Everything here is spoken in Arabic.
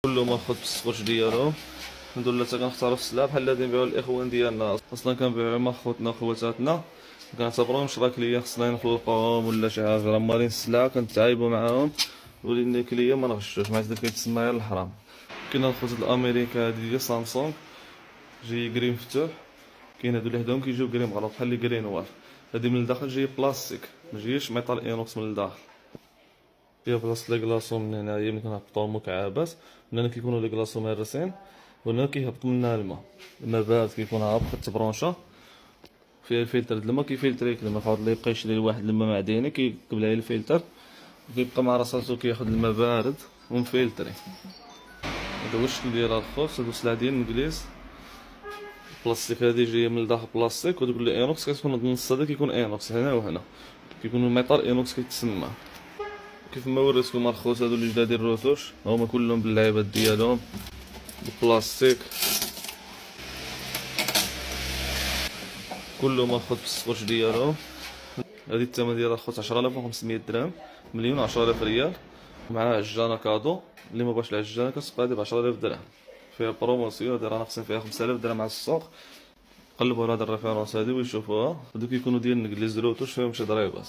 كله ماخذ بالسكوتش ديالو. الحمد لله حتى كنختارو في السلعه بحال اللي كنبيعو الاخوان ديالنا، اصلا كنبيعو مع خوتنا وخواتاتنا، كنعتبروهم شراك ليا، خصنا نخلقوهم ولا شي حاجه، راه مالين السلعه كنتعايبو معاهم ولينا كليا ما نغشوش، ما عندنا كيتسمى غير الحرام. كاين الخوت الامريكا هادي ديال سامسونج جاي كريم مفتوح، كاين هادو اللي حداهم كيجيو كريم مغلق بحال اللي كري نوار، هادي من الداخل جايه بلاستيك ما جايش ميطال اينوكس من الداخل، فيها بلاصه لي كلاصو من هنايا ملي كنهبطو مكعبات، من هنا كيكونوا لي كلاصو مهرسين، وهنا كيهبط منها الماء بارد كيكون هابط كتبرونشا، فيها الفلتر د الماء كيفلتريك الماء، فهاد اللي يبقى يشري لواحد الماء معدني كيركب عليه الفلتر وكيبقى مع راساتو كياخد الماء بارد ومفلتري. هذا هو الشكل ديال هاد الخوف، هادو سلعة ديال الانجليز، بلاستيك هادي جايه من الداخل بلاستيك، ودوك اللي اينوكس كتكون هاد النص هذا كيكون اينوكس هنا وهنا، كيكون الميطال اينوكس كيتسمى. كيف ما وريتكم الخوت هادو اللي جداد الروتوش هما كلهم باللعيبات ديالهم بالبلاستيك، كله ماخذ بالسكوتش ديالو. هادي الثمن ديالها الخوت 10500 درهم، مليون 10000 ريال، مع عجانه كادو، اللي ما بغاش العجانه كتبقى هادي ب 10000 درهم، فيها بروموسيون، هادي راه ناقصين فيها 5000 درهم على السوق. قلبوا على هاد الريفيرونس هادي ويشوفوها، هادو كيكونوا ديال الانجليز روتوش فيهم شي ضريبات.